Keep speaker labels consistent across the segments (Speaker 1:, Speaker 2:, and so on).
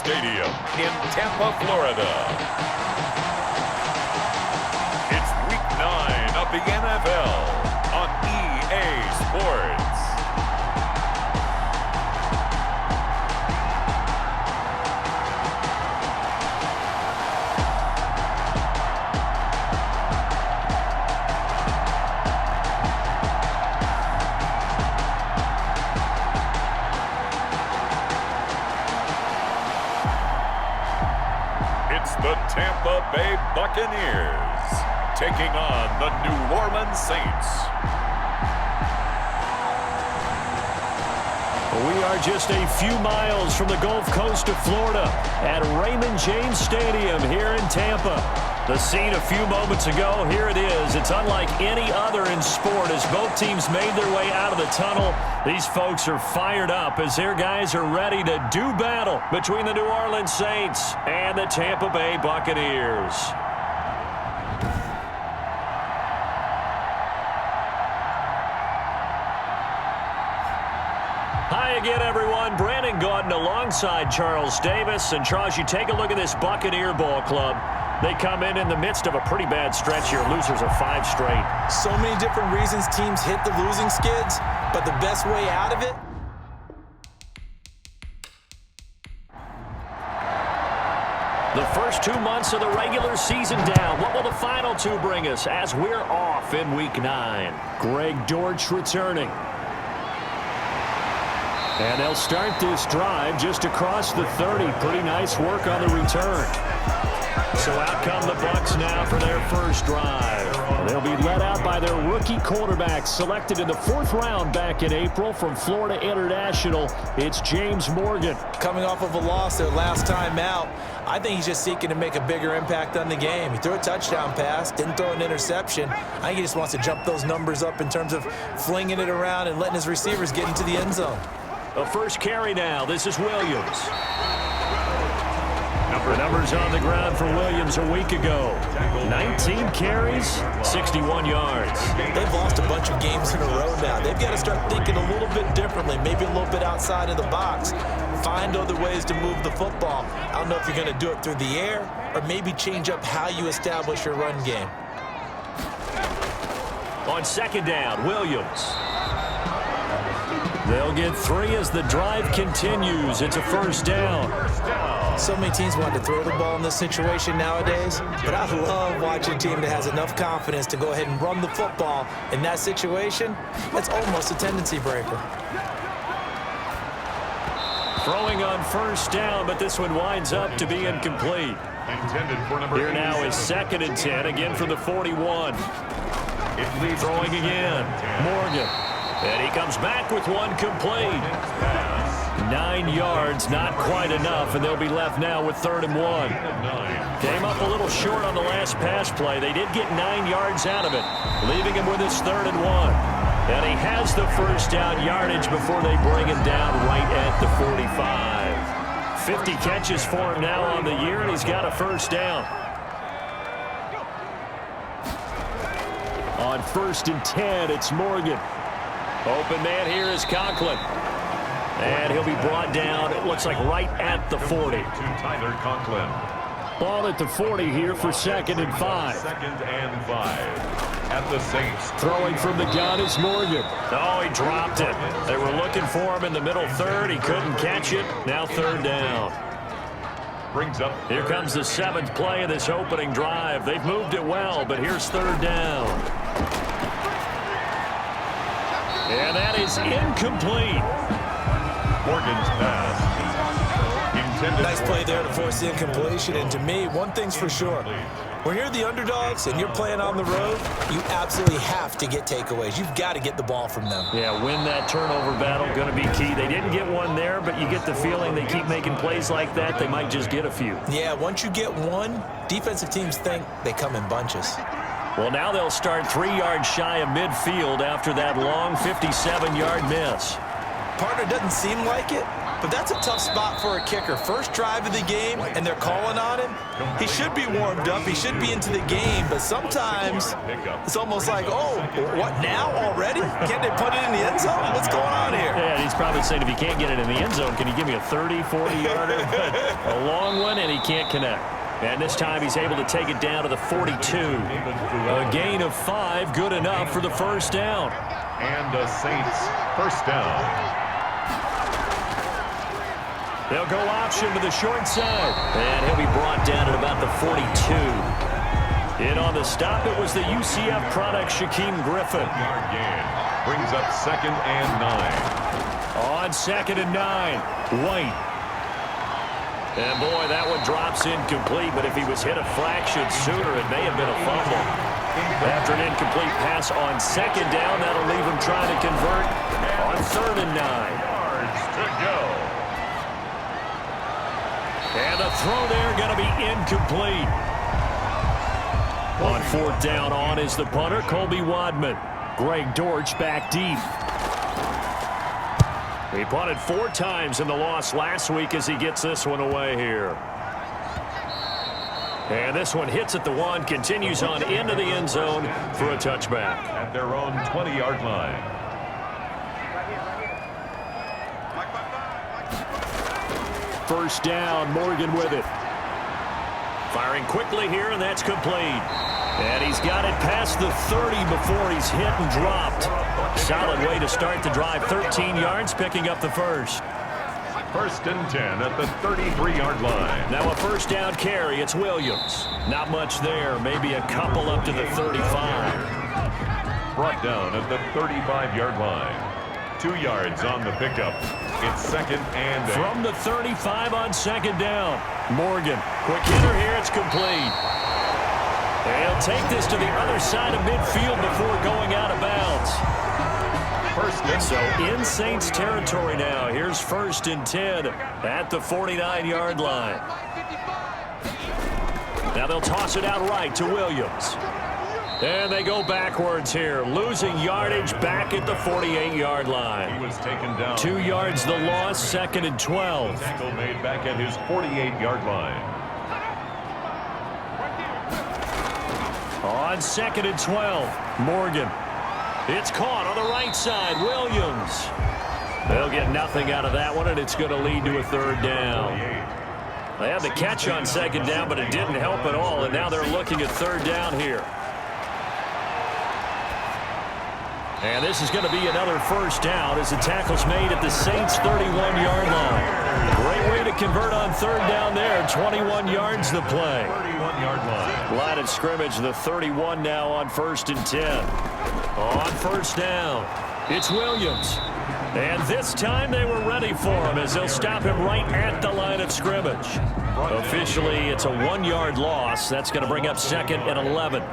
Speaker 1: Stadium in Tampa, Florida. It's Week 9 of the NFL on EA Sports. The Tampa Bay Buccaneers taking on the New Orleans Saints.
Speaker 2: We are just a few miles from the Gulf Coast of Florida at Raymond James Stadium here in Tampa. The scene a few moments ago, here it is. It's unlike any other in sport as both teams made their way out of the tunnel. These folks are fired up as their guys are ready to do battle between the New Orleans Saints and the Tampa Bay Buccaneers. Hi again, everyone. Brandon Gaudin alongside Charles Davis. And Charles, you take a look at this Buccaneer ball club. They come in the midst of a pretty bad stretch here. Losers of 5 straight.
Speaker 3: So many different reasons teams hit the losing skids, but the best way out of it?
Speaker 2: The first 2 months of the regular season down. What will the final 2 bring us as we're off in Week 9? Greg Dortch returning. And they'll start this drive just across the 30. Pretty nice work on the return. So out come the Bucs now for their first drive. They'll be led out by their rookie quarterback, selected in the 4th round back in April from Florida International. It's James Morgan.
Speaker 3: Coming off of a loss their last time out, I think he's just seeking to make a bigger impact on the game. He threw a touchdown pass, didn't throw an interception. I think he just wants to jump those numbers up in terms of flinging it around and letting his receivers get into the end zone.
Speaker 2: A first carry now. This is Williams. The numbers on the ground for Williams a week ago. 19 carries, 61 yards.
Speaker 3: They've lost a bunch of games in a row now. They've got to start thinking a little bit differently, maybe a little bit outside of the box. Find other ways to move the football. I don't know if you're going to do it through the air or maybe change up how you establish your run game.
Speaker 2: On second down, Williams. They'll get 3 as the drive continues. It's a first down.
Speaker 3: So many teams want to throw the ball in this situation nowadays, but I love watching a team that has enough confidence to go ahead and run the football. In that situation, that's almost a tendency breaker.
Speaker 2: Throwing on first down, but this one winds up to be incomplete. Here now is 2nd and 10, again from the 41. Throwing again, Morgan. And he comes back with one complete. 9 yards, not quite enough, and they'll be left now with 3rd and 1. Came up a little short on the last pass play. They did get 9 yards out of it, leaving him with his 3rd and 1. And he has the first down yardage before they bring him down right at the 45. 50 catches for him now on the year, and he's got a first down. On 1st and 10, it's Morgan. Open man here is Conklin. And he'll be brought down, it looks like right at the 40.
Speaker 1: Tyler Conklin.
Speaker 2: Ball at the 40 here for 2nd and 5.
Speaker 1: 2nd and 5 at the Saints.
Speaker 2: Throwing from the gun is Morgan. Oh, he dropped it. They were looking for him in the middle 3rd. He couldn't catch it. Now 3rd down.
Speaker 1: Brings up.
Speaker 2: Here comes the 7th play of this opening drive. They've moved it well, but here's 3rd down. And that is incomplete.
Speaker 1: Morgan's pass.
Speaker 3: Nice play there to force the incompletion. And to me, one thing's for sure. When you're the underdogs and you're playing on the road, you absolutely have to get takeaways. You've got to get the ball from them.
Speaker 2: Yeah, win that turnover battle, going to be key. They didn't get one there, but you get the feeling they keep making plays like that, they might just get a few.
Speaker 3: Yeah, once you get one, defensive teams think they come in bunches.
Speaker 2: Well, now they'll start 3 yards shy of midfield after that long 57-yard miss.
Speaker 3: Partner doesn't seem like it, but that's a tough spot for a kicker. First drive of the game, and they're calling on him. He should be warmed up. He should be into the game, but sometimes it's almost like, oh, what now already? Can't they put it in the end zone? What's going on here?
Speaker 2: Yeah, he's probably saying if he can't get it in the end zone, can you give me a 30, 40-yarder? A long one, and he can't connect. And this time he's able to take it down to the 42. A gain of 5, good enough for the first down.
Speaker 1: And the Saints first down.
Speaker 2: They'll go option to the short side. And he'll be brought down at about the 42. In on the stop, it was the UCF product, Shaquem Griffin.
Speaker 1: Yard gain. Brings up 2nd and 9.
Speaker 2: On 2nd and 9, White. And boy, that one drops incomplete, but if he was hit a fraction sooner, it may have been a fumble. After an incomplete pass on 2nd down, that'll leave him trying to convert on 3rd and 9.
Speaker 1: Yards to go.
Speaker 2: And the throw there going to be incomplete. On 4th down on is the punter, Colby Wadman. Greg Dortch back deep. He punted 4 times in the loss last week as he gets this one away here. And this one hits at the 1, continues on into the end zone for a touchback.
Speaker 1: At their own 20-yard line.
Speaker 2: First down, Morgan with it. Firing quickly here, and that's complete. And he's got it past the 30 before he's hit and dropped. Solid way to start the drive. 13 yards, picking up the first.
Speaker 1: 1st and 10 at the 33-yard line.
Speaker 2: Now a first down carry. It's Williams. Not much there. Maybe a couple up to the 35.
Speaker 1: Brought down at the 35-yard line. 2 yards on the pickup. It's 2nd and 8.
Speaker 2: From the 35 on 2nd down. Morgan. Quick hitter here. It's complete. He'll take this to the other side of midfield before going out of bounds. So in Saints territory now. Here's 1st and 10 at the 49-yard line. Now they'll toss it out right to Williams. And they go backwards here, losing yardage back at the 48-yard line.
Speaker 1: He was taken down.
Speaker 2: 2 yards the loss, 2nd and 12.
Speaker 1: Tackle made back at his 48-yard line.
Speaker 2: On 2nd and 12, Morgan. It's caught on the right side, Williams. They'll get nothing out of that one, and it's going to lead to a 3rd down. They had the catch on 2nd down, but it didn't help at all, and now they're looking at 3rd down here. And this is going to be another first down as the tackle's made at the Saints' 31-yard line. Great way to convert on 3rd down there. 21 yards the play.
Speaker 1: 31-yard line.
Speaker 2: Line of scrimmage, the 31 now on 1st and 10. On 1st down, it's Williams. And this time they were ready for him as they'll stop him right at the line of scrimmage. Officially, it's a 1-yard loss. That's going to bring up 2nd and 11.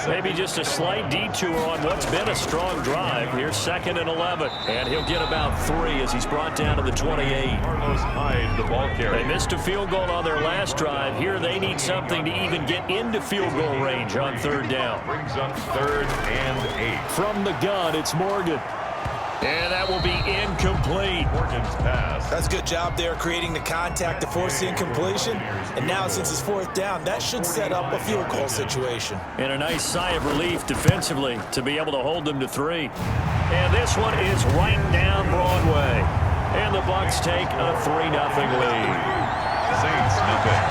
Speaker 2: Maybe just a slight detour on what's been a strong drive. Here's 2nd and 11. And he'll get about 3 as he's brought down to the 28.
Speaker 1: Carlos Hyde, the ball carrier.
Speaker 2: They missed a field goal on their last drive. Here they need something to even get into field goal range on 3rd down.
Speaker 1: Brings up 3rd and 8.
Speaker 2: From the gun, it's Morgan. And that will be incomplete.
Speaker 1: Morgan's pass.
Speaker 3: That's a good job there creating the contact to force the incompletion. And now since it's 4th down, that should set up a field goal situation.
Speaker 2: And a nice sigh of relief defensively to be able to hold them to 3. And this one is right down Broadway. And the Bucs take a 3-0 lead.
Speaker 1: Saints nothing.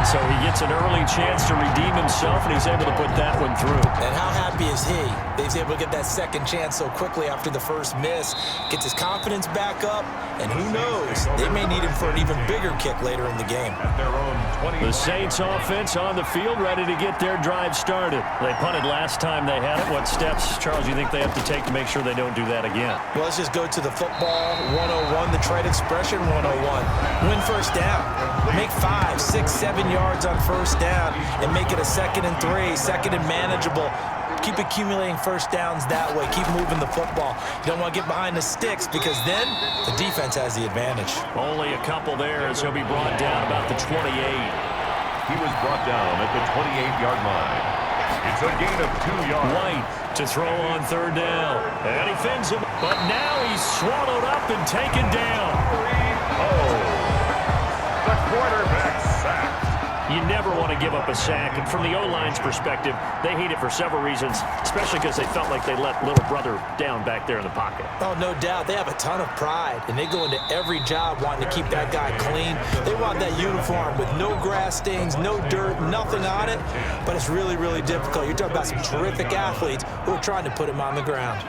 Speaker 2: So he gets an early chance to redeem himself, and he's able to put that one through.
Speaker 3: And how happy is he? He's able to get that second chance so quickly after the first miss. Gets his confidence back up, and who knows? They may need him for an even bigger kick later in the game.
Speaker 1: At their own 20.
Speaker 2: The Saints offense on the field, ready to get their drive started. They punted last time they had it. What steps, Charles, do you think they have to take to make sure they don't do that again?
Speaker 3: Well, let's just go to the football 101, the trade expression 101. Win first down. Make 5, 6, 7 yards on first down and make it a 2nd and 3, 2nd and manageable. Keep accumulating first downs that way. Keep moving the football. You don't want to get behind the sticks because then the defense has the advantage.
Speaker 2: Only a couple there as he'll be brought down about the 28.
Speaker 1: He was brought down at the 28-yard line. It's a gain of 2 yards.
Speaker 2: White to throw on 3rd down. And he fins him. But now he's swallowed up and taken down.
Speaker 1: Oh, the quarterback sacked.
Speaker 2: You never want to give up a sack, and from the O-line's perspective, they hate it for several reasons, especially because they felt like they let little brother down back there in the pocket.
Speaker 3: Oh, no doubt. They have a ton of pride, and they go into every job wanting to keep that guy clean. They want that uniform with no grass stains, no dirt, nothing on it, but it's really, really difficult. You're talking about some terrific athletes who are trying to put him on the ground.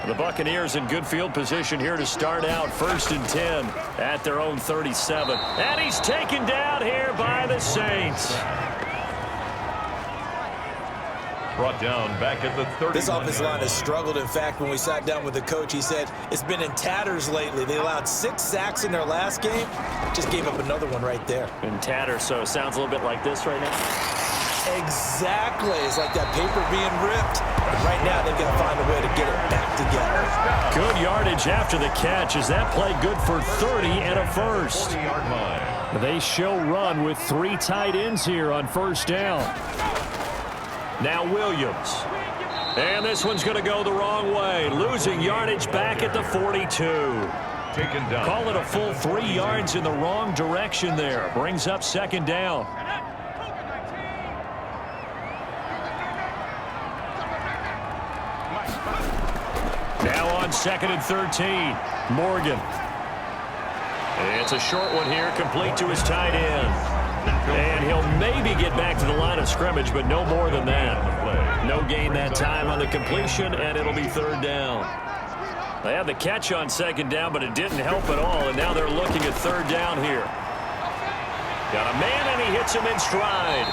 Speaker 2: The Buccaneers in good field position here to start out 1st and 10 at their own 37. And he's taken down here by the Saints.
Speaker 1: Brought down back at the 30.
Speaker 3: This offensive line has struggled. In fact, when we sat down with the coach, he said it's been in tatters lately. They allowed 6 sacks in their last game. Just gave up another one right there.
Speaker 2: In tatters, so it sounds a little bit like this right now.
Speaker 3: Exactly. It's like that paper being ripped. And right now, they've got to find a way to get it back together.
Speaker 2: Good yardage after the catch. Is that play good for 30 and a first?
Speaker 1: 40-yard line.
Speaker 2: They show run with 3 tight ends here on 1st down. Now Williams. And this one's going to go the wrong way. Losing yardage back at the 42.
Speaker 1: Taken down.
Speaker 2: Call it a full 3 yards in the wrong direction there. Brings up 2nd down. Now on 2nd and 13. Morgan. It's a short one here, complete to his tight end. And he'll maybe get back to the line of scrimmage, but no more than that. No gain that time on the completion, and it'll be 3rd down. They had the catch on 2nd down, but it didn't help at all, and now they're looking at 3rd down here. Got a man, and he hits him in stride.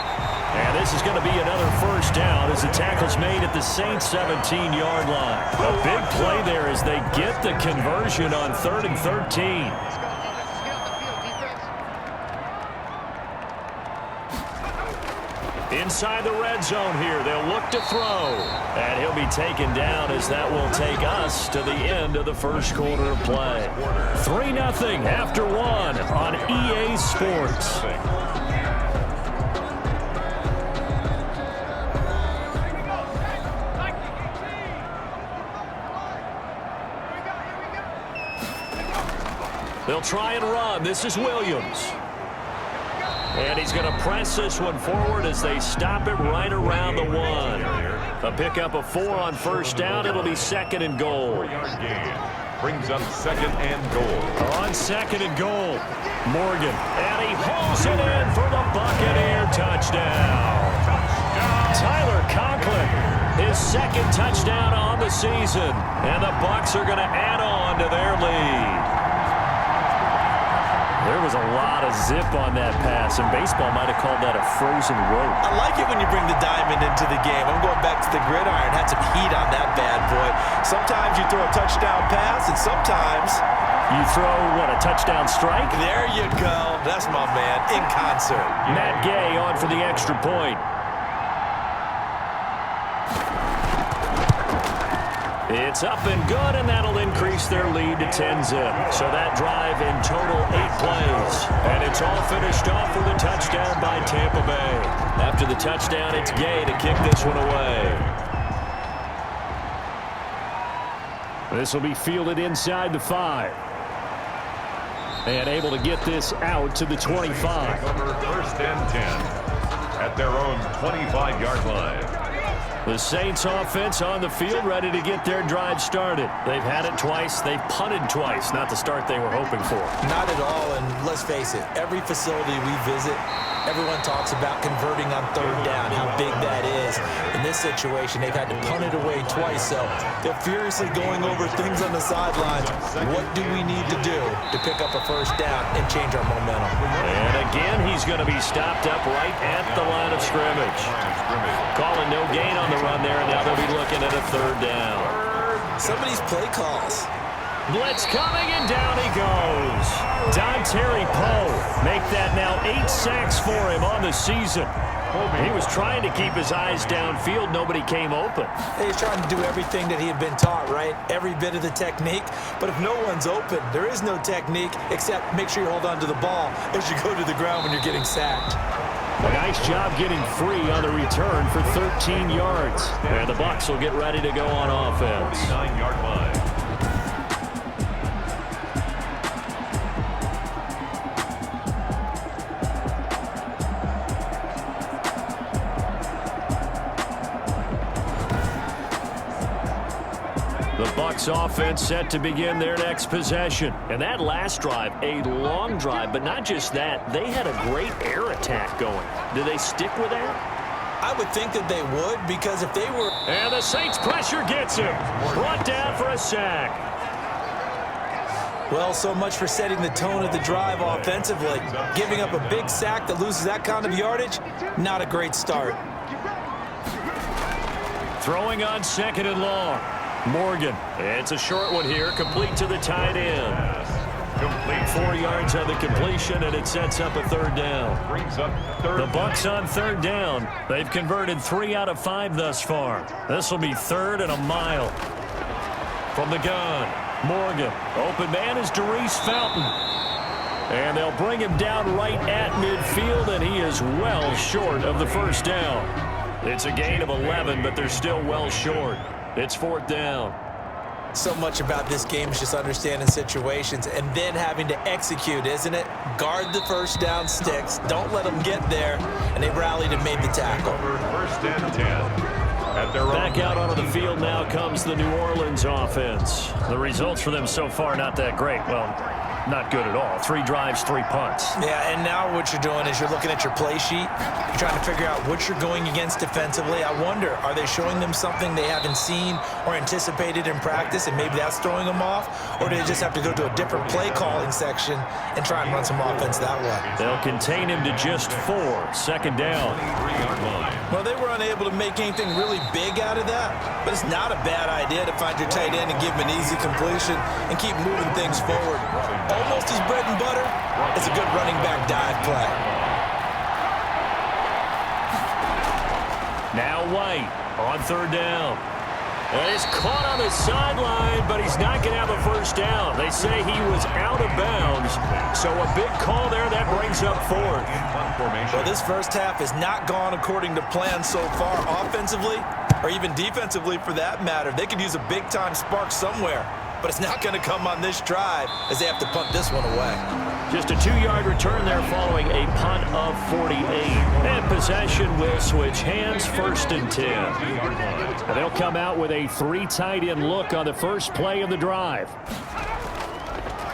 Speaker 2: And this is going to be another 1st down as the tackle's made at the Saints' 17-yard line. A big play there as they get the conversion on 3rd and 13. Inside the red zone here, they'll look to throw. And he'll be taken down as that will take us to the end of the 1st quarter of play. 3-0 after 1 on EA Sports. They'll try and run. This is Williams. And he's going to press this one forward as they stop it right around the 1. A pickup of 4 on 1st down. It'll be 2nd and goal.
Speaker 1: 4-yard gain. Brings up 2nd and goal.
Speaker 2: On 2nd and goal, Morgan. And he hauls it in for the Buccaneer touchdown. Tyler Conklin, his 2nd touchdown on the season. And the Bucs are going to add on to their lead. There was a lot of zip on that pass, and baseball might have called that a frozen rope.
Speaker 3: I like it when you bring the diamond into the game. I'm going back to the gridiron. Had some heat on that bad boy. Sometimes you throw a touchdown pass, and sometimes
Speaker 2: you throw, what, a touchdown strike?
Speaker 3: There you go. That's my man, in concert.
Speaker 2: Matt Gay on for the extra point. It's up and good, and that'll increase their lead to 10-zip. So that drive in total 8 plays. And it's all finished off with a touchdown by Tampa Bay. After the touchdown, it's Gay to kick this one away. This will be fielded inside the 5. And able to get this out to the 25.
Speaker 1: 1st and 10 at their own 25-yard line.
Speaker 2: The Saints offense on the field, ready to get their drive started. They've had it twice. They've punted twice. Not the start they were hoping for.
Speaker 3: Not at all, and let's face it, every facility we visit, everyone talks about converting on 3rd down, how big that is. In this situation, they've had to punt it away twice, so they're furiously going over things on the sidelines. What do we need to do to pick up a 1st down and change our momentum?
Speaker 2: And again, he's going to be stopped up right at the line of scrimmage. Calling no gain on the run there, and now they'll be looking at a 3rd down.
Speaker 3: Some of these play calls.
Speaker 2: Blitz coming, and down he goes. Dontari Poe make that now 8 sacks for him on the season. He was trying to keep his eyes downfield. Nobody came open.
Speaker 3: He's trying to do everything that he had been taught, right? Every bit of the technique. But if no one's open, there is no technique except make sure you hold on to the ball as you go to the ground when you're getting sacked.
Speaker 2: A nice job getting free on the return for 13 yards. And the Bucs will get ready to go on offense.
Speaker 1: 9-yard line.
Speaker 2: Bucs offense set to begin their next possession. And that last drive, a long drive, but not just that. They had a great air attack going. Do they stick with that?
Speaker 3: I would think that they would, because if they were...
Speaker 2: And the Saints pressure gets him. Brought down for a sack.
Speaker 3: Well, so much for setting the tone of the drive offensively. Giving up a big sack that loses that kind of yardage, not a great start.
Speaker 2: Throwing on 2nd and long. Morgan. It's a short one here, complete to the tight end. Complete. 4 yards on the completion, and it sets up a 3rd down. The Bucs on 3rd down. They've converted 3 out of 5 thus far. This will be 3rd and a mile. From the gun, Morgan. Open man is Darius Fountain. And they'll bring him down right at midfield, and he is well short of the 1st down. It's a gain of 11, but they're still well short. It's 4th down.
Speaker 3: So much about this game is just understanding situations and then having to execute, isn't it? Guard the 1st down sticks. Don't let them get there. And they rallied and made the tackle.
Speaker 1: 1st and 10.
Speaker 2: Back out onto the field now comes the New Orleans offense. The results for them so far not that great. Well, not good at all. 3 drives, 3 punts.
Speaker 3: Yeah, and now what you're doing is you're looking at your play sheet. You're trying to figure out what you're going against defensively. I wonder, are they showing them something they haven't seen or anticipated in practice, and maybe that's throwing them off? Or do they just have to go to a different play calling section and try and run some offense that way?
Speaker 2: They'll contain him to just 4. 2nd down.
Speaker 3: Well, they were unable to make anything really big out of that, but it's not a bad idea to find your tight end and give him an easy completion and keep moving things forward. Almost his bread and butter. It's a good running back dive play.
Speaker 2: Now White on 3rd down. And he's caught on the sideline, but he's not going to have a 1st down. They say he was out of bounds, so a big call there that brings up 4th.
Speaker 3: Well, this first half has not gone according to plan so far offensively, or even defensively for that matter. They could use a big-time spark somewhere, but it's not going to come on this drive as they have to punt this one away.
Speaker 2: Just a 2-yard return there following a punt of 48. And possession will switch hands, 1st and 10. And they'll come out with a 3 tight end look on the first play of the drive.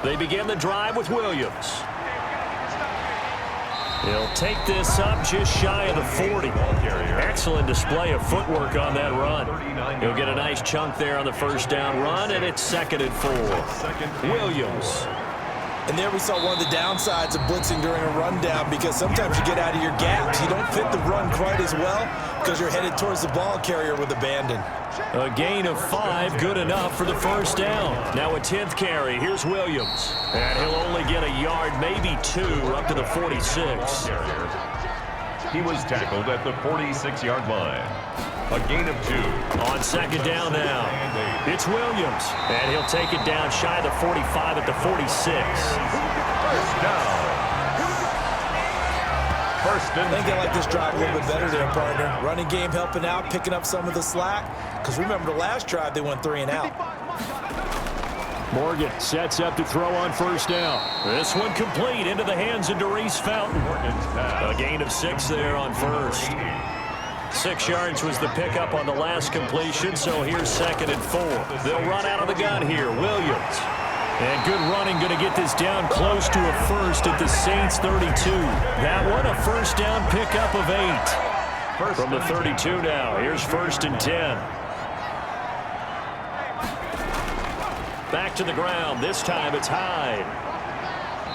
Speaker 2: They begin the drive with Williams. He'll take this up just shy of the 40. Excellent display of footwork on that run. He'll get a nice chunk there on the 1st down run, and it's 2nd and 4. Williams.
Speaker 3: And there we saw one of the downsides of blitzing during a rundown, because sometimes you get out of your gaps. You don't fit the run quite as well because you're headed towards the ball carrier with abandon.
Speaker 2: A gain of 5, good enough for the 1st down. Now a 10th carry. Here's Williams. And he'll only get a yard, maybe 2, up to the 46.
Speaker 1: He was tackled at the 46-yard line. A gain of 2.
Speaker 2: On 2nd down now. It's Williams. And he'll take it down shy of the 45 at the 46.
Speaker 1: 1st down.
Speaker 3: I think they like this drive a little bit better there, partner. Running game helping out, picking up some of the slack. Because remember the last drive, they went 3 and out.
Speaker 2: Morgan sets up to throw on 1st down. This one complete into the hands of Darius Fountain. A gain of 6 there on 1st. 6 yards was the pickup on the last completion, so here's 2nd and 4. They'll run out of the gun here. Williams. And good running, going to get this down close to a 1st at the Saints 32. That one, a 1st down pickup of 8. From the 32 now, here's 1st and 10. Back to the ground. This time it's Hyde.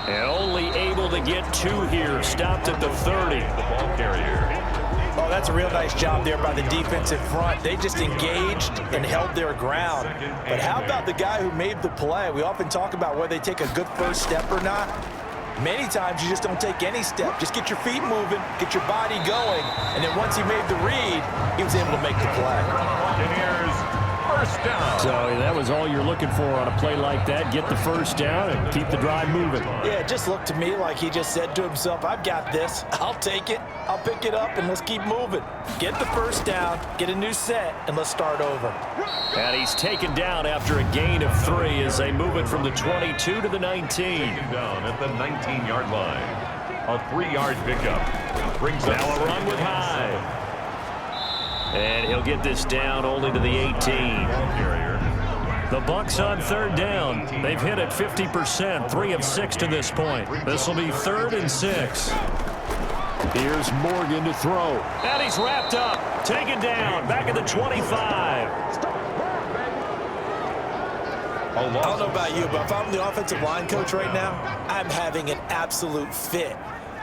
Speaker 2: And only able to get 2 here. Stopped at the 30.
Speaker 1: The ball carrier.
Speaker 3: Oh, that's a real nice job there by the defensive front. They just engaged and held their ground. But how about the guy who made the play? We often talk about whether they take a good first step or not. Many times you just don't take any step. Just get your feet moving, get your body going, and then once he made the read, he was able to make the play.
Speaker 1: Buccaneers, 1st down.
Speaker 2: So that was all you're looking for on a play like that. Get the 1st down and keep the drive moving.
Speaker 3: Yeah, it just looked to me like he just said to himself, I've got this. I'll take it. I'll pick it up, and let's keep moving. Get the 1st down, get a new set, and let's start over.
Speaker 2: And he's taken down after a gain of 3 as they move it from the 22 to the 19.
Speaker 1: Taken down at the 19-yard line. A 3-yard pickup. Brings up
Speaker 2: now a run with Hyde. And he'll get this down only to the 18. The Bucs on third down. They've hit it 50%, 3 of 6 to this point. This will be 3rd and 6. Here's Morgan to throw. And he's wrapped up. Taken down. Back at the 25.
Speaker 3: I don't know about you, but if I'm the offensive line coach right now, I'm having an absolute fit.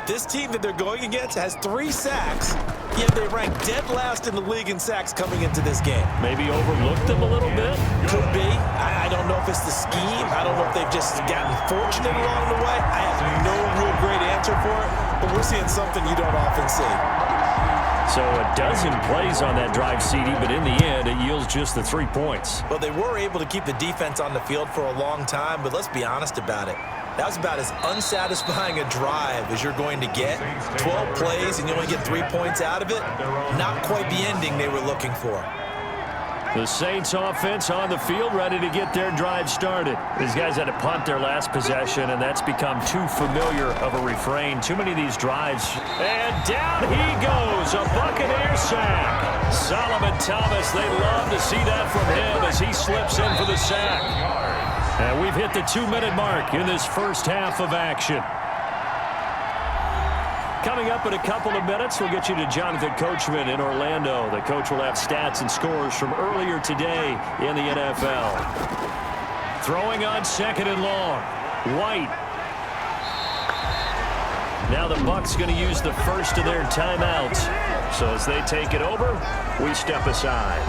Speaker 3: This team that they're going against has 3 sacks, yet they rank dead last in the league in sacks coming into this game.
Speaker 2: Maybe overlooked them a little bit?
Speaker 3: Could be. I don't know if it's the scheme. I don't know if they've just gotten fortunate along the way. I have no real great answer for it, but we're seeing something you don't often see.
Speaker 2: So a dozen plays on that drive, CD, but in the end, it yields just the 3 points.
Speaker 3: Well, they were able to keep the defense on the field for a long time, but let's be honest about it. That was about as unsatisfying a drive as you're going to get. 12 plays and you only get 3 points out of it. Not quite the ending they were looking for.
Speaker 2: The Saints offense on the field, ready to get their drive started. These guys had to punt their last possession, and that's become too familiar of a refrain. Too many of these drives. And down he goes, a Buccaneers sack. Solomon Thomas, they love to see that from him as he slips in for the sack. And we've hit the 2-minute mark in this first half of action. Coming up in a couple of minutes, we'll get you to Jonathan Coachman in Orlando. The coach will have stats and scores from earlier today in the NFL. Throwing on 2nd and long. White. Now the Bucs going to use the first of their timeouts. So as they take it over, we step aside.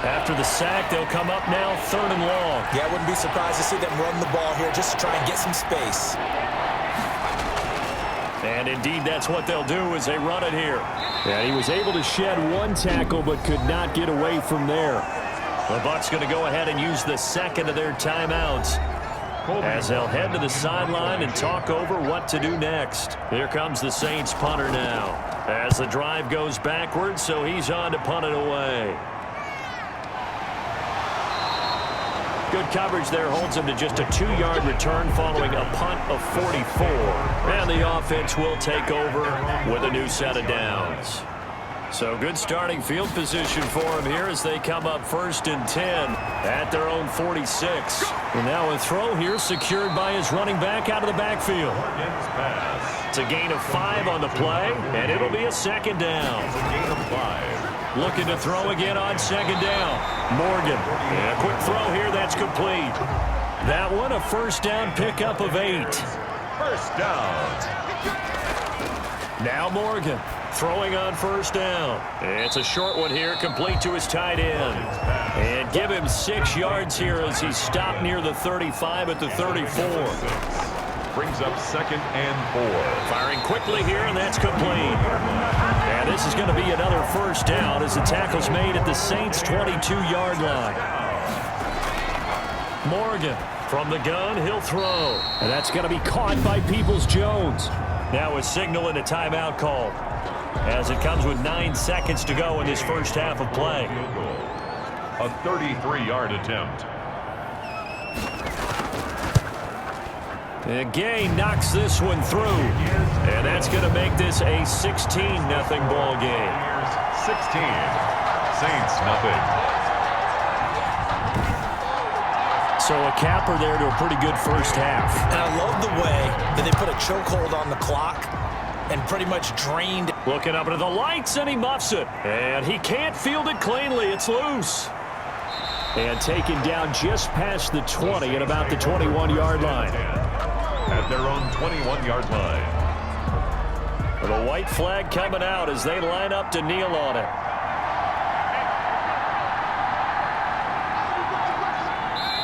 Speaker 2: After the sack, they'll come up now 3rd and long.
Speaker 3: Yeah, I wouldn't be surprised to see them run the ball here just to try and get some space.
Speaker 2: And indeed, that's what they'll do as they run it here. And he was able to shed 1 tackle but could not get away from there. The Bucs going to go ahead and use the 2nd of their timeouts as they'll head to the sideline and talk over what to do next. Here comes the Saints punter now as the drive goes backwards, so he's on to punt it away. Good coverage there holds him to just a 2-yard return following a punt of 44. And the offense will take over with a new set of downs. So good starting field position for him here as they come up 1st and 10 at their own 46. And now a throw here secured by his running back out of the backfield. It's a gain of 5 on the play, and it'll be a 2nd down.
Speaker 1: It's a gain of 5.
Speaker 2: Looking to throw again on 2nd down. Morgan. And a quick throw here. That's complete. That one a 1st down pickup of 8.
Speaker 1: 1st down.
Speaker 2: Now Morgan throwing on 1st down. It's a short one here, complete to his tight end. And give him 6 yards here as he stopped near the 35 at the 34.
Speaker 1: Brings up 2nd and 4.
Speaker 2: Firing quickly here, and that's complete. And this is going to be another 1st down as the tackle's made at the Saints' 22-yard line. Morgan from the gun, he'll throw. And that's going to be caught by Peoples-Jones. Now a signal and a timeout call as it comes with 9 seconds to go in this first half of play.
Speaker 1: A 33-yard attempt.
Speaker 2: And Gay knocks this one through. And that's going to make this a 16-0 ball game.
Speaker 1: 16. Saints nothing.
Speaker 2: So a capper there to a pretty good first half.
Speaker 3: And I love the way that they put a chokehold on the clock and pretty much drained.
Speaker 2: Looking up into the lights, and he muffs it. And he can't field it cleanly. It's loose. And taken down just past the 20 at about the 21-yard line.
Speaker 1: At their own 21-yard line.
Speaker 2: The white flag coming out as they line up to kneel on it.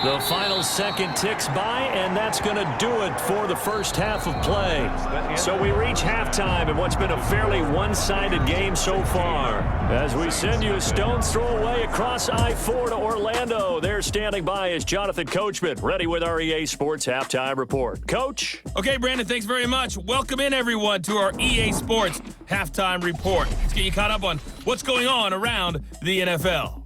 Speaker 2: The final second ticks by, and that's going to do it for the first half of play. So we reach halftime in what's been a fairly one-sided game so far. As we send you a stone's throw away across I-4 to Orlando. There standing by is Jonathan Coachman, ready with our EA Sports Halftime Report. Coach?
Speaker 4: Okay, Brandon, thanks very much. Welcome in, everyone, to our EA Sports Halftime Report. Let's get you caught up on what's going on around the NFL.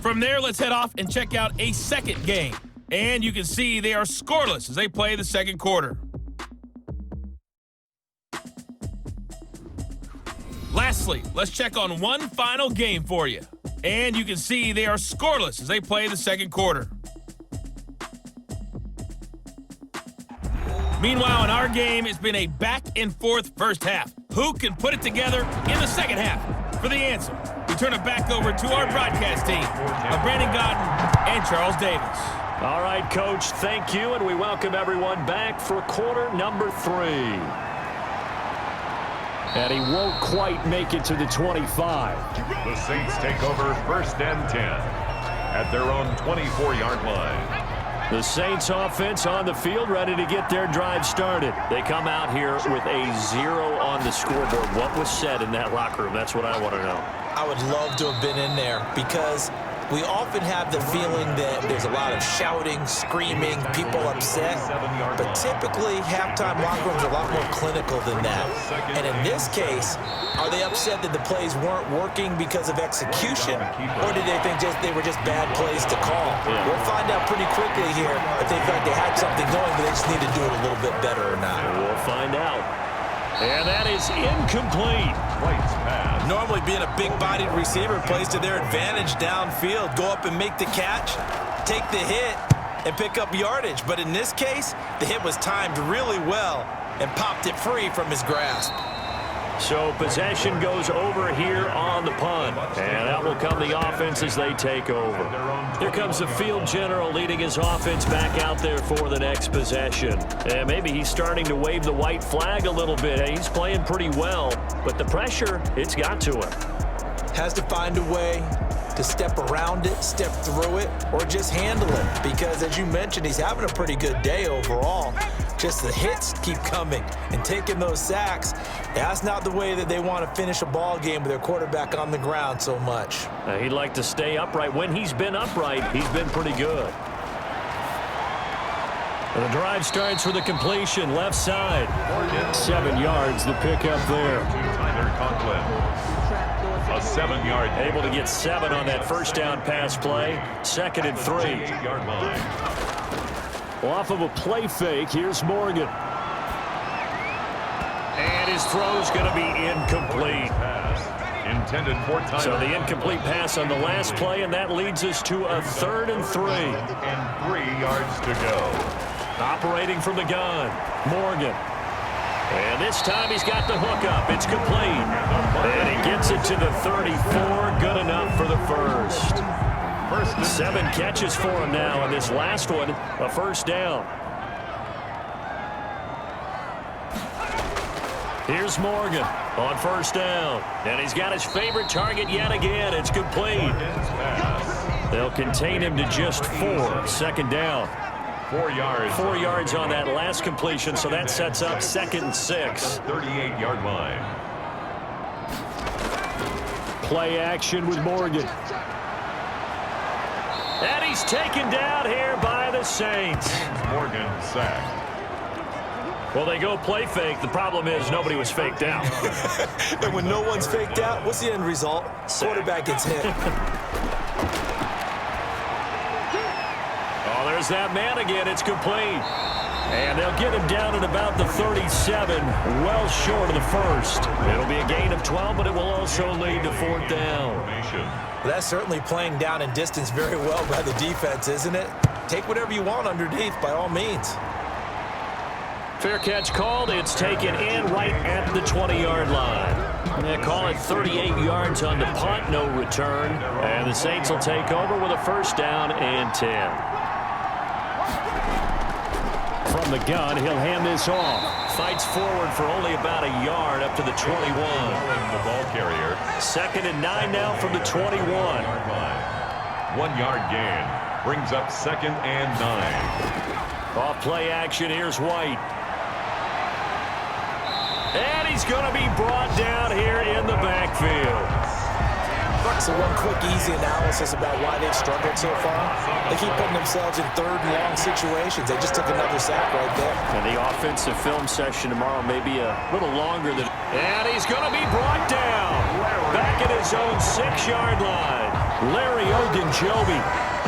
Speaker 4: From there, let's head off and check out a second game. And you can see they are scoreless as they play the second quarter. Lastly, let's check on one final game for you. And you can see they are scoreless as they play the second quarter. Meanwhile, in our game, it's been a back-and-forth first half. Who can put it together in the second half? For the answer, we turn it back over to our broadcast team of Brandon Godden and Charles Davis.
Speaker 2: All right, Coach, thank you, and we welcome everyone back for quarter number 3. And he won't quite make it to the 25.
Speaker 1: The Saints take over 1st and 10 at their own 24-yard line.
Speaker 2: The Saints offense on the field, ready to get their drive started. They come out here with a 0 on the scoreboard. What was said in that locker room? That's what I want to know.
Speaker 3: I would love to have been in there because we often have the feeling that there's a lot of shouting, screaming, people upset. But typically, halftime locker rooms are a lot more clinical than that. And in this case, are they upset that the plays weren't working because of execution? Or did they think they were just bad plays to call?
Speaker 2: Yeah.
Speaker 3: We'll find out pretty quickly here if they felt like they had something going, but they just need to do it a little bit better or not.
Speaker 2: We'll find out. And that is incomplete.
Speaker 3: Normally being a big-bodied receiver plays to their advantage downfield. Go up and make the catch, take the hit, and pick up yardage. But in this case, the hit was timed really well and popped it free from his grasp.
Speaker 2: So possession goes over here on the punt. And that will come the offense as they take over. Here comes the field general leading his offense back out there for the next possession. And maybe he's starting to wave the white flag a little bit. He's playing pretty well, but the pressure, it's got to him.
Speaker 3: Has to find a way to step around it, step through it, or just handle it. Because as you mentioned, he's having a pretty good day overall. Just the hits keep coming and taking those sacks. That's not the way that they want to finish a ball game with their quarterback on the ground so much.
Speaker 2: He'd like to stay upright. When he's been upright, he's been pretty good. And the drive starts with a completion, left side. 7 yards, the pickup there.
Speaker 1: Tyler Conklin. A 7-yard.
Speaker 2: Able to get 7 on that first down pass play. 2nd and 3.
Speaker 1: 8-yard line.
Speaker 2: Off of a play fake, here's Morgan. And his throw's going to be incomplete.
Speaker 1: Intended for time.
Speaker 2: So the incomplete pass on the last play, and that leads us to a 3rd and 3.
Speaker 1: And 3 yards to go.
Speaker 2: Operating from the gun, Morgan. And this time he's got the hook up. It's complete. And he gets it to the 34. Good enough for the first. 7 catches for him now, and this last one, a first down. Here's Morgan on first down. And he's got his favorite target yet again. It's complete. They'll contain him to just 4. 2nd down.
Speaker 1: 4 yards.
Speaker 2: 4 yards on that last completion, so that sets up 2nd and 6.
Speaker 1: 38-yard line.
Speaker 2: Play action with Morgan. And he's taken down here by the Saints.
Speaker 1: Morgan sacked.
Speaker 2: Well, they go play fake. The problem is nobody was faked out.
Speaker 3: And when no one's faked out, what's the end result? Quarterback gets hit.
Speaker 2: Oh, there's that man again. It's complete. And they'll get him down at about the 37, well short of the first. It'll be a gain of 12, but it will also lead to 4th down.
Speaker 3: That's certainly playing down in distance very well by the defense, isn't it? Take whatever you want underneath, by all means.
Speaker 2: Fair catch called. It's taken in right at the 20-yard line. They call it 38 yards on the punt, no return. And the Saints will take over with a first down and 10. From the gun, he'll hand this off. Fights forward for only about a yard up to the 21.
Speaker 1: The ball carrier.
Speaker 2: 2nd and 9 now from the 21.
Speaker 1: 1 yard gain. Brings up 2nd and 9.
Speaker 2: Off play action, here's White. And he's going to be brought down here in the backfield.
Speaker 3: So one quick, easy analysis about why they've struggled so far. They keep putting themselves in 3rd and long situations. They just took another sack right there.
Speaker 2: And the offensive film session tomorrow may be a little longer than... And he's going to be brought down. Back at his own 6-yard line. Larry Ogunjobi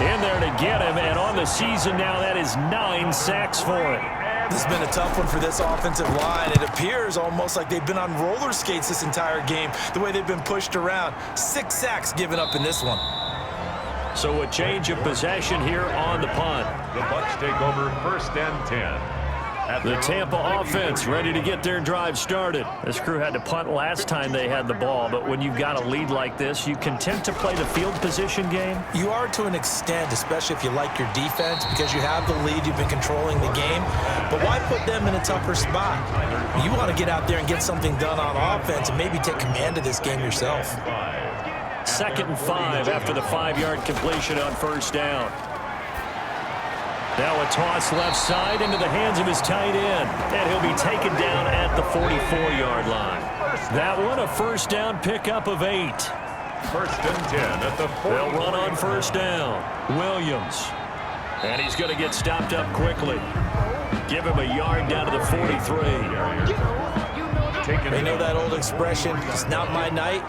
Speaker 2: in there to get him. And on the season now, that is 9 sacks for him.
Speaker 3: This has been a tough one for this offensive line. It appears almost like they've been on roller skates this entire game, the way they've been pushed around. 6 sacks given up in this one.
Speaker 2: So a change of possession here on the punt.
Speaker 1: The Bucs take over 1st and 10.
Speaker 2: The Tampa offense ready to get their drive started. This crew had to punt last time they had the ball, but when you've got a lead like this, you content to play the field position game?
Speaker 3: You are to an extent, especially if you like your defense, because you have the lead, you've been controlling the game. But why put them in a tougher spot? You want to get out there and get something done on offense and maybe take command of this game yourself.
Speaker 2: 2nd and 5 after the 5-yard completion on 1st down. Now a toss left side into the hands of his tight end. And he'll be taken down at the 44-yard line. That one a 1st down pickup of 8.
Speaker 1: 1st and 10 at the 40.
Speaker 2: They'll run on 1st down. Williams. And he's going to get stopped up quickly. Give him a yard down to the 43.
Speaker 3: They know that old expression, it's not my night.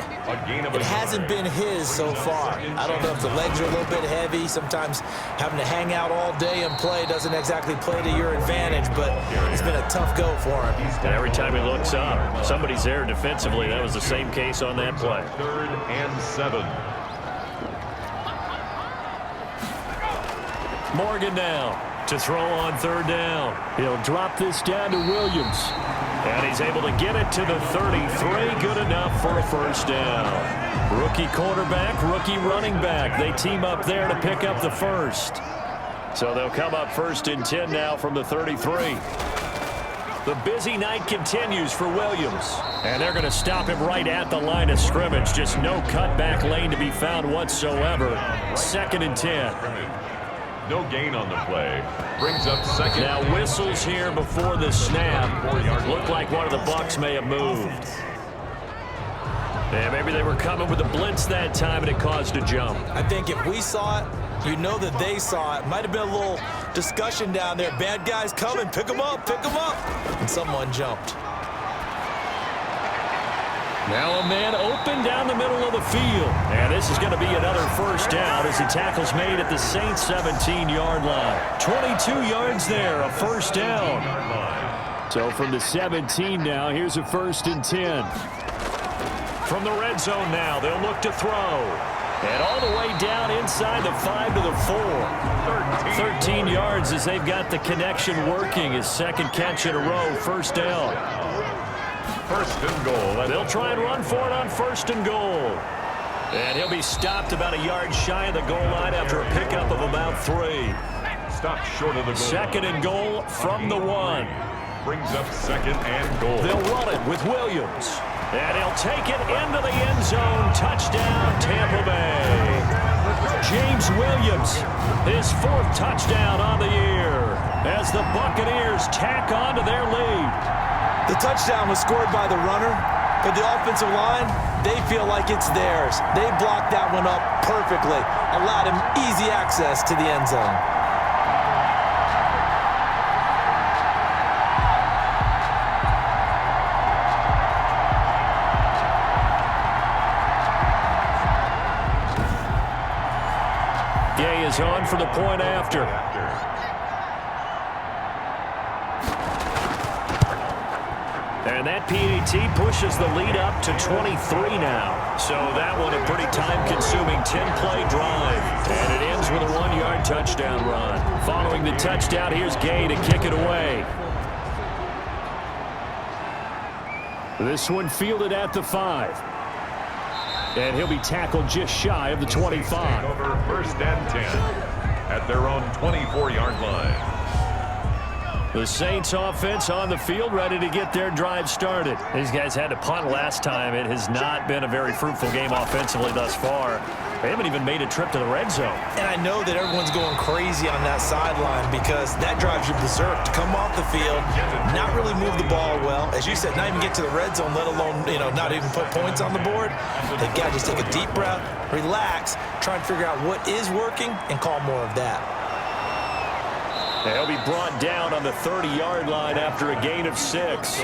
Speaker 3: It hasn't been his so far. I don't know if the legs are a little bit heavy. Sometimes having to hang out all day and play doesn't exactly play to your advantage, but it's been a tough go for him.
Speaker 2: And every time he looks up, somebody's there defensively. That was the same case on that play.
Speaker 1: 3rd and 7.
Speaker 2: Morgan now to throw on 3rd down. He'll drop this down to Williams. And he's able to get it to the 33. Good enough for a 1st down. Rookie quarterback, rookie running back. They team up there to pick up the 1st. So they'll come up 1st and 10 now from the 33. The busy night continues for Williams. And they're going to stop him right at the line of scrimmage. Just no cutback lane to be found whatsoever. 2nd and 10.
Speaker 1: No gain on the play. Brings up 2nd.
Speaker 2: Now whistles here before the snap. Looked like one of the Bucs may have moved. Yeah, maybe they were coming with a blitz that time and it caused a jump.
Speaker 3: I think if we saw it, you know that they saw it. Might have been a little discussion down there. Bad guys coming. Pick them up. Pick them up. And someone jumped.
Speaker 2: Now a man open down the middle of the field. And this is going to be another 1st down as the tackle's made at the Saints 17-yard line. 22 yards there, a 1st down. So from the 17 now, here's a 1st and 10. From the red zone now, they'll look to throw. And all the way down inside the 5 to the 4. 13 yards as they've got the connection working. His 2nd catch in a row, 1st down.
Speaker 1: 1st and goal.
Speaker 2: They'll try and run for it on 1st and goal. And he'll be stopped about a yard shy of the goal line after a pickup of about 3.
Speaker 1: Stopped short of the goal.
Speaker 2: 2nd and goal from the 1.
Speaker 1: Brings up 2nd and goal.
Speaker 2: They'll run it with Williams. And he'll take it into the end zone. Touchdown, Tampa Bay. James Williams, his 4th touchdown on the year as the Buccaneers tack on to their lead.
Speaker 3: The touchdown was scored by the runner, but the offensive line, they feel like it's theirs. They blocked that one up perfectly, allowed him easy access to the end zone.
Speaker 2: Gay is on for the point after. And that PAT pushes the lead up to 23 now. So that one a pretty time-consuming 10-play drive. And it ends with a 1-yard touchdown run. Following the touchdown, here's Gay to kick it away. This one fielded at the 5. And he'll be tackled just shy of the 25.
Speaker 1: Over 1st and 10 at their own 24-yard line.
Speaker 2: The Saints offense on the field ready to get their drive started. These guys had to punt last time. It has not been a very fruitful game offensively thus far. They haven't even made a trip to the red zone.
Speaker 3: And I know that everyone's going crazy on that sideline because that drives you berserk to come off the field, not really move the ball well. As you said, not even get to the red zone, let alone, not even put points on the board. They've got to just take a deep breath, relax, try and figure out what is working and call more of that.
Speaker 2: They'll be brought down on the 30-yard line after a gain of 6. These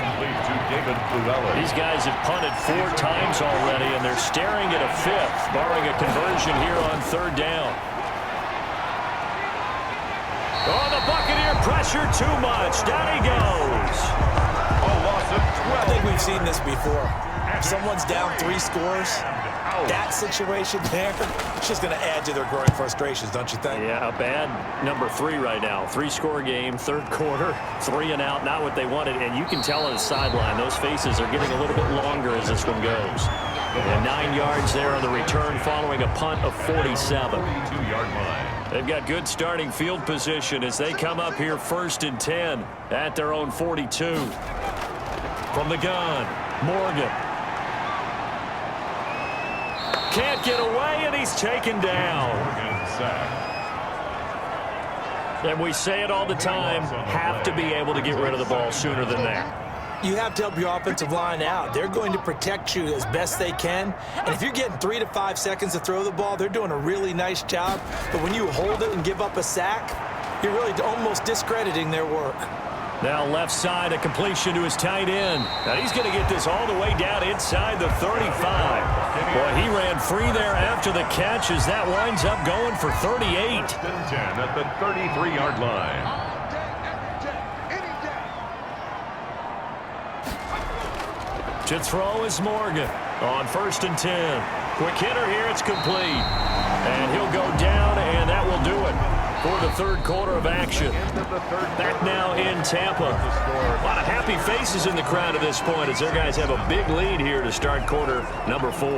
Speaker 2: guys have punted 4 times already, and they're staring at a 5th, barring a conversion here on 3rd down. Oh, the Buccaneer pressure too much. Down he goes.
Speaker 1: A loss of 12.
Speaker 3: I think we've seen this before. Someone's down 3 scores. That situation there, it's just going to add to their growing frustrations, don't you think?
Speaker 2: Yeah, a bad number 3 right now. 3-score game, third quarter, 3 and out, not what they wanted. And you can tell on the sideline, those faces are getting a little bit longer as this one goes. And 9 yards there on the return following a punt of 47.
Speaker 1: 42-yard line.
Speaker 2: They've got good starting field position as they come up here 1st and 10 at their own 42. From the gun, Morgan. Can't get away, and he's taken down. And we say it all the time, have to be able to get rid of the ball sooner than that.
Speaker 3: You have to help your offensive line out. They're going to protect you as best they can. And if you're getting 3 to 5 seconds to throw the ball, they're doing a really nice job. But when you hold it and give up a sack, you're really almost discrediting their work.
Speaker 2: Now left side, a completion to his tight end. Now he's going to get this all the way down inside the 35. Boy, he ran free there after the catch as that winds up going for 38.
Speaker 1: 1st and 10 at the 33-yard line.
Speaker 2: To throw is Morgan on 1st and 10. Quick hitter here, it's complete. And he'll go down, and that will do it for the third quarter of action. Back now in Tampa. A lot of happy faces in the crowd at this point as their guys have a big lead here to start quarter number 4.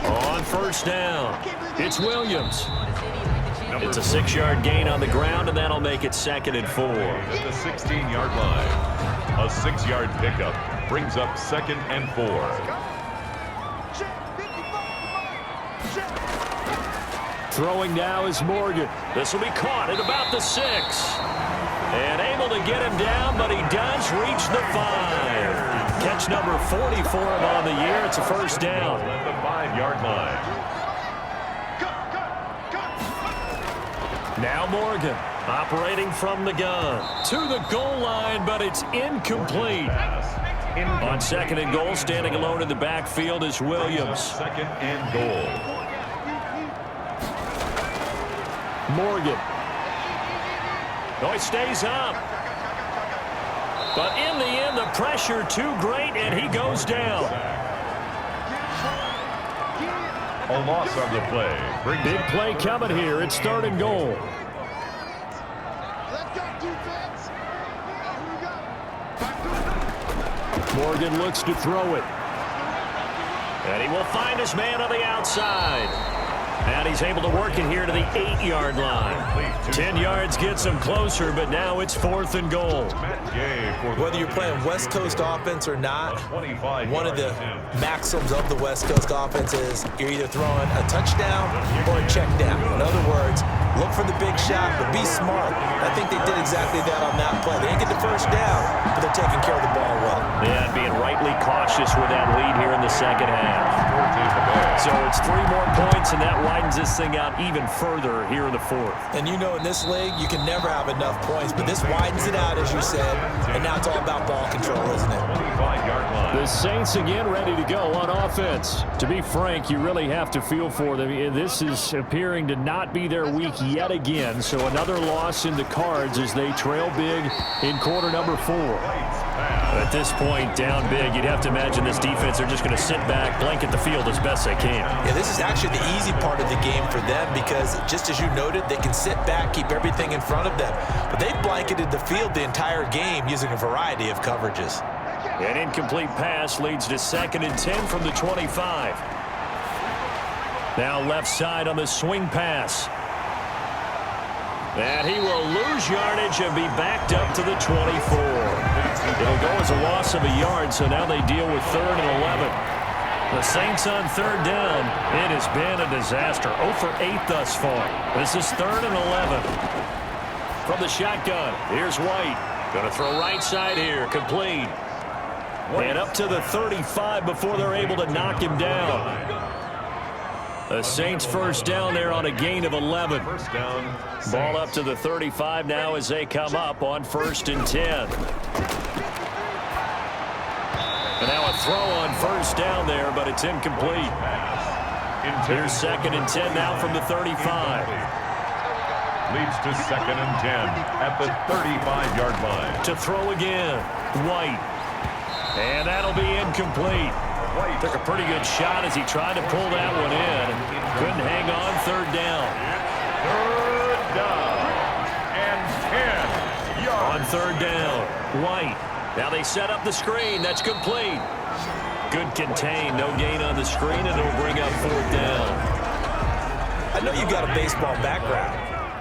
Speaker 2: On 1st down, it's Williams. It's a 6-yard gain on the ground, and that'll make it 2nd and 4.
Speaker 1: At the 16-yard line, a 6-yard pickup brings up 2nd and 4.
Speaker 2: Throwing now is Morgan. This will be caught at about the 6. And able to get him down, but he does reach the 5. Catch number 44 on the year. It's a 1st down.
Speaker 1: At the 5-yard line.
Speaker 2: Now Morgan operating from the gun to the goal line, but it's incomplete. On 2nd and goal, standing alone in the backfield is Williams.
Speaker 1: 2nd and goal.
Speaker 2: Morgan. No, he stays up. But in the end, the pressure too great, and he goes down.
Speaker 1: A loss on the play.
Speaker 2: Big play coming here. It's 3rd and goal. Morgan looks to throw it. And he will find his man on the outside. And he's able to work it here to the 8-yard line. 10 yards gets him closer, but now it's 4th and goal.
Speaker 3: Whether you're playing West Coast offense or not, one of the maxims of the West Coast offense is you're either throwing a touchdown or a check down. In other words, look for the big shot, but be smart. I think they did exactly that on that play. They didn't get the 1st down, but they're taking care of the ball well.
Speaker 2: Yeah, and being rightly cautious with that lead here in the 2nd half. So it's 3 more points, and that widens this thing out even further here in the 4th.
Speaker 3: And you know in this league, you can never have enough points, but this widens it out, as you said, and now it's all about ball control, isn't it?
Speaker 2: The Saints again ready to go on offense. To be frank, you really have to feel for them. This is appearing to not be their week yet again, so another loss in the cards as they trail big in quarter number 4. At this point, down big, you'd have to imagine this defense, they're just going to sit back, blanket the field as best they can.
Speaker 3: Yeah, this is actually the easy part of the game for them because, just as you noted, they can sit back, keep everything in front of them. But they've blanketed the field the entire game using a variety of coverages.
Speaker 2: An incomplete pass leads to 2nd and 10 from the 25. Now left side on the swing pass. And he will lose yardage and be backed up to the 24. It'll go as a loss of a yard, so now they deal with 3rd and 11. The Saints on 3rd down. It has been a disaster. 0 for 8 thus far. This is 3rd and 11. From the shotgun, here's White. Going to throw right side here, complete. And up to the 35 before they're able to knock him down. The Saints 1st down there on a gain of 11. Ball up to the 35 now as they come up on 1st and 10. throw on first down there, but it's incomplete. Here's 2nd and 10 now from the 35.
Speaker 1: Leads to 2nd and 10 at the 35-yard line.
Speaker 2: To throw again, White. And that'll be incomplete. White took a pretty good shot as he tried to pull that one in. Couldn't hang on, 3rd down.
Speaker 1: 3rd down and 10 yards.
Speaker 2: On 3rd down, White. Now they set up the screen. That's complete. Good contain. No gain on the screen, and it'll bring up 4th down.
Speaker 3: I know you got a baseball background,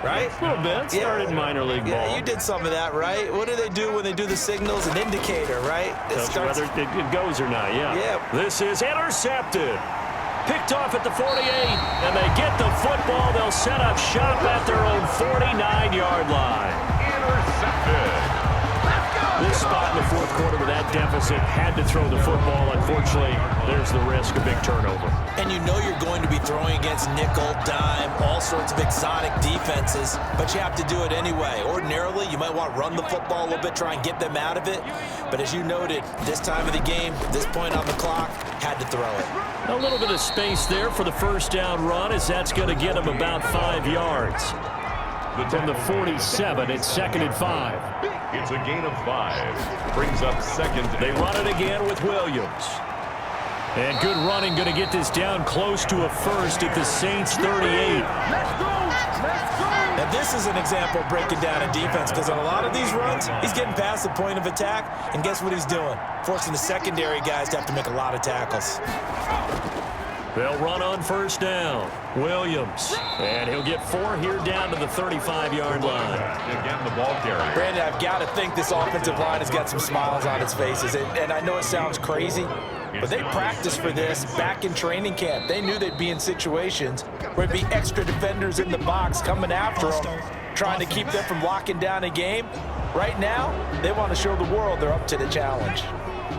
Speaker 3: right?
Speaker 2: A little bit. Started minor league ball.
Speaker 3: Yeah, you did some of that, right? What do they do when they do the signals? An indicator, right?
Speaker 2: Whether it goes or not, yeah. This is intercepted. Picked off at the 48, and they get the football. They'll set up shop at their own 49-yard line.
Speaker 1: Intercepted.
Speaker 2: This spot in the 4th quarter with that deficit had to throw the football. Unfortunately, there's the risk of big turnover.
Speaker 3: And you know you're going to be throwing against nickel, dime, all sorts of exotic defenses, but you have to do it anyway. Ordinarily, you might want to run the football a little bit, try and get them out of it. But as you noted, this time of the game, this point on the clock, had to throw it.
Speaker 2: A little bit of space there for the 1st down run, as that's going to get him about 5 yards. From the 47, it's 2nd and 5.
Speaker 1: It's a gain of 5. Brings up 2nd.
Speaker 2: They run it again with Williams. And good running, going to get this down close to a 1st at the Saints 38.
Speaker 3: Now this is an example of breaking down a defense, because on a lot of these runs, he's getting past the point of attack, and guess what he's doing? Forcing the secondary guys to have to make a lot of tackles.
Speaker 2: They'll run on 1st down. Williams. And he'll get 4 here down to the 35-yard line.
Speaker 1: Again, the ball carrier.
Speaker 3: Brandon, I've got to think this offensive line has got some smiles on its faces. And I know it sounds crazy, but they practiced for this back in training camp. They knew they'd be in situations where it'd be extra defenders in the box coming after them, trying to keep them from locking down a game. Right now, they want to show the world they're up to the challenge.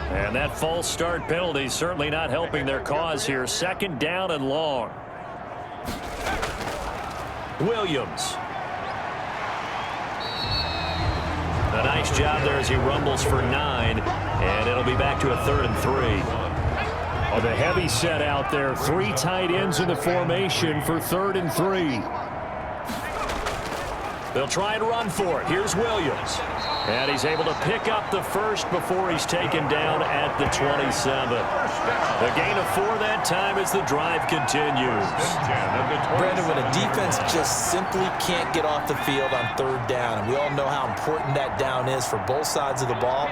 Speaker 2: And that false start penalty certainly not helping their cause here. 2nd down and long. Williams. A nice job there as he rumbles for 9. And it'll be back to a 3rd and 3. Oh, the heavy set out there. 3 tight ends in the formation for 3rd and 3. They'll try and run for it. Here's Williams. And he's able to pick up the 1st before he's taken down at the 27. The gain of 4 that time as the drive continues.
Speaker 3: Brandon, when a defense just simply can't get off the field on 3rd down, and we all know how important that down is for both sides of the ball,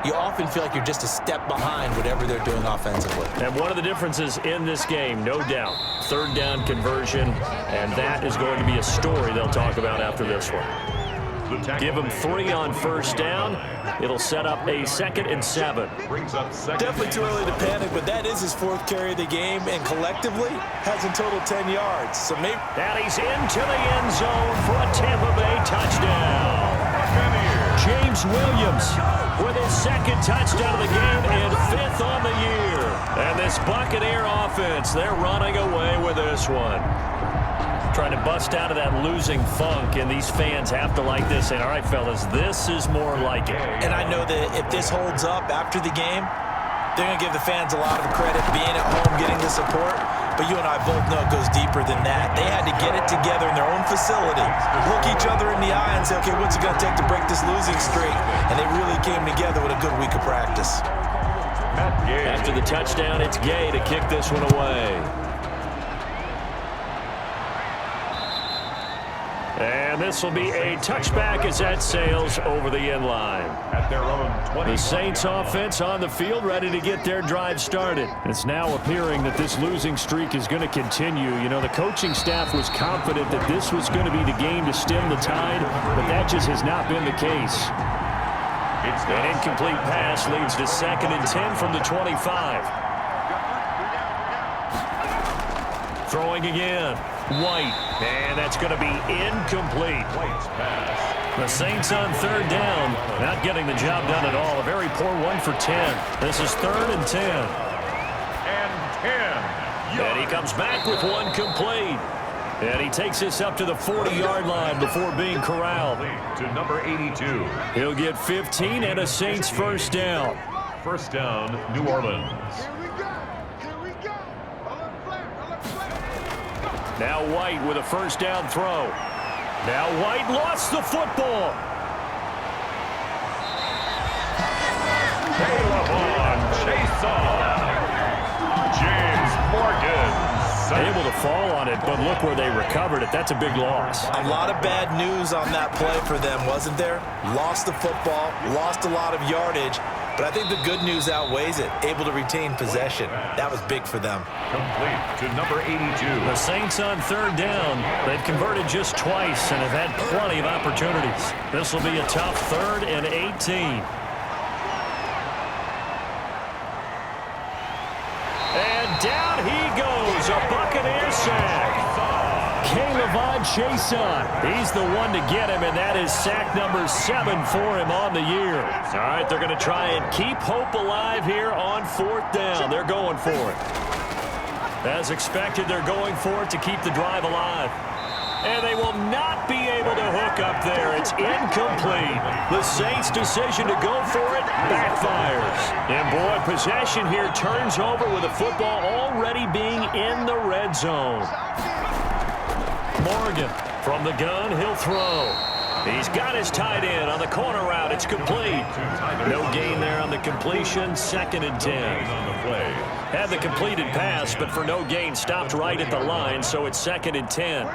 Speaker 3: you often feel like you're just a step behind whatever they're doing offensively.
Speaker 2: And one of the differences in this game, no doubt, 3rd down conversion, and that is going to be a story they'll talk about after this one. Give them 3 on 1st down. It'll set up a 2nd and 7.
Speaker 3: Definitely too early to panic, but that is his 4th carry of the game, and collectively has in total 10 yards. So maybe.
Speaker 2: And he's into the end zone for a Tampa Bay touchdown. James Williams with his 2nd touchdown of the game and 5th on the year. And this Buccaneer offense, they're running away with this one. Trying to bust out of that losing funk, and these fans have to like this. And all right, fellas, this is more like it.
Speaker 3: And I know that if this holds up after the game, they're going to give the fans a lot of credit being at home, getting the support. But you and I both know it goes deeper than that. They had to get it together in their own facility, look each other in the eye and say, okay, what's it going to take to break this losing streak? And they really came together with a good week of practice.
Speaker 2: After the touchdown, it's Gay to kick this one away. And this will be a touchback as that sails over the end line.
Speaker 1: At their own 20.
Speaker 2: The Saints offense on the field ready to get their drive started. It's now appearing that this losing streak is going to continue. You know, the coaching staff was confident that this was going to be the game to stem the tide, but that just has not been the case. An incomplete pass leads to 2nd and 10 from the 25. Throwing again. White, and that's going to be incomplete.
Speaker 1: White's pass.
Speaker 2: The Saints on 3rd down, not getting the job done at all. A very poor 1 for 10. This is 3rd and 10.
Speaker 1: And 10.
Speaker 2: And he comes back with 1 complete. And he takes this up to the 40-yard line before being corralled.
Speaker 1: To number 82.
Speaker 2: He'll get 15 and a Saints 1st down.
Speaker 1: First down, New Orleans.
Speaker 2: Now White with a first down throw. Now White lost the football.
Speaker 1: Caleb on chase on. James Morgan.
Speaker 2: Able to fall on it, but look where they recovered it. That's a big loss.
Speaker 3: A lot of bad news on that play for them, wasn't there? Lost the football, lost a lot of yardage, but I think the good news outweighs it. Able to retain possession. That was big for them.
Speaker 1: Complete to number 82.
Speaker 2: The Saints on third down. They've converted just twice and have had plenty of opportunities. This will be a tough 3rd and 18. And down he goes, a Buccaneer sack. Caleb Chason, he's the one to get him, and that is sack number 7 for him on the year. All right, they're going to try and keep hope alive here on 4th down. They're going for it. As expected, they're going for it to keep the drive alive. And they will not be able to hook up there. It's incomplete. The Saints' decision to go for it backfires. And boy, possession here turns over with the football already being in the red zone. Morgan from the gun, he'll throw. He's got his tight end on the corner route. It's complete. No gain there on the completion. 2nd and 10. Had the completed pass, but for no gain, stopped right at the line, so it's 2nd and 10.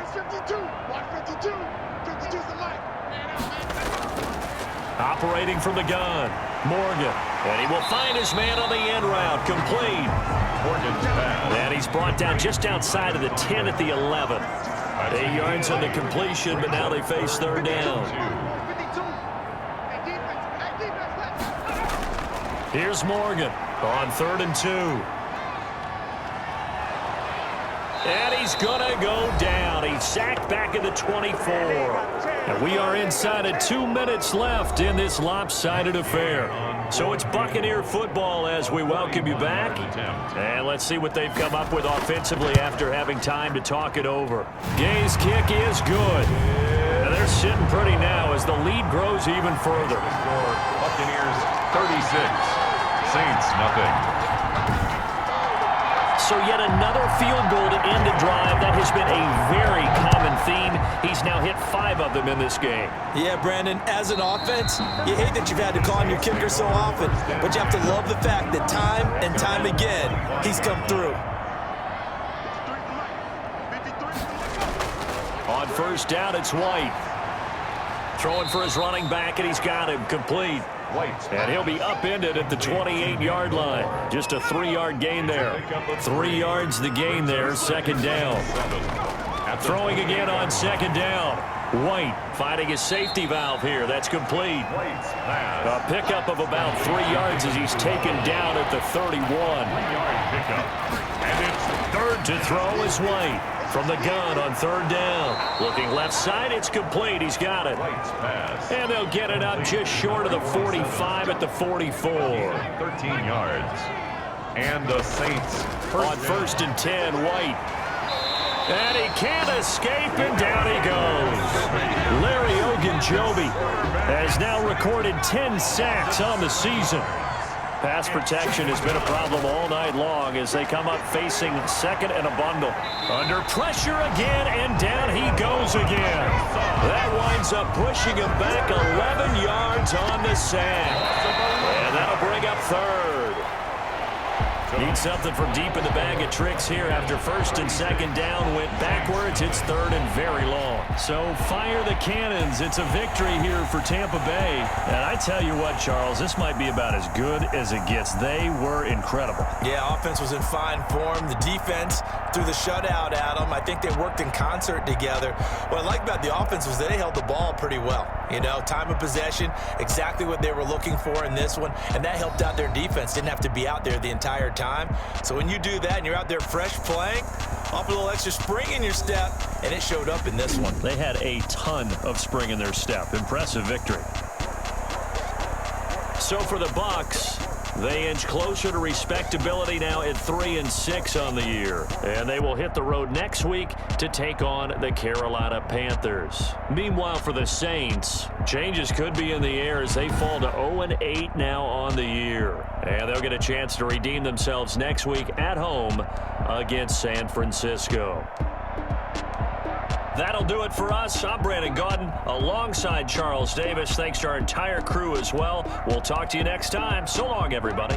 Speaker 2: Operating from the gun, Morgan. And he will find his man on the end route. Complete.
Speaker 1: Morgan's pass.
Speaker 2: And he's brought down just outside of the 10 at the 11. 8 yards on the completion, but now they face 3rd down. Here's Morgan on 3rd and 2. And he's going to go down. He's sacked back at the 24. And we are inside of 2 minutes left in this lopsided affair. So it's Buccaneer football as we welcome you back. And let's see what they've come up with offensively after having time to talk it over. Gay's kick is good. And they're sitting pretty now as the lead grows even further.
Speaker 1: Buccaneers 36, Saints nothing.
Speaker 2: So yet another field goal to end a drive. That has been a very common theme. He's now hit 5 of them in this game.
Speaker 3: Yeah, Brandon, as an offense, you hate that you've had to call on your kicker so often, but you have to love the fact that time and time again, he's come through.
Speaker 2: On first down, it's White. Throwing for his running back, and he's got him complete. And he'll be upended at the 28-yard line. Just a 3-yard gain there. 3 yards the gain there, 2nd down. Throwing again on 2nd down. White finding his safety valve here. That's complete. A pickup of about 3 yards as he's taken down at the 31. And it's 3rd to throw is White. From the gun on 3rd down. Looking left side, it's complete. He's got it. And they'll get it up just short of the 45 at the 44.
Speaker 1: 13 yards. And the Saints
Speaker 2: on 1st and 10, White. And he can't escape, and down he goes. Larry Ogunjobi has now recorded 10 sacks on the season. Pass protection has been a problem all night long as they come up facing 2nd and a bundle. Under pressure again, and down he goes again. That winds up pushing him back 11 yards on the sack. And that'll bring up 3rd. Need something from deep in the bag of tricks here after 1st and 2nd down went backwards. It's 3rd and very long. So fire the cannons. It's a victory here for Tampa Bay. And I tell you what, Charles, this might be about as good as it gets. They were incredible.
Speaker 3: Yeah, offense was in fine form. The defense threw the shutout at them. I think they worked in concert together. What I like about the offense was they held the ball pretty well. You know, time of possession, exactly what they were looking for in this one. And that helped out their defense. Didn't have to be out there the entire time. So when you do that and you're out there fresh playing, off a little extra spring in your step, and it showed up in this one.
Speaker 2: They had a ton of spring in their step. Impressive victory. So for the Bucs, They inch closer to respectability now at 3-6 on the year. And they will hit the road next week to take on the Carolina Panthers. Meanwhile, for the Saints, changes could be in the air as they fall to 0-8 now on the year. And they'll get a chance to redeem themselves next week at home against San Francisco. That'll do it for us. I'm Brandon Gaudin alongside Charles Davis. Thanks to our entire crew as well. We'll talk to you next time. So long, everybody.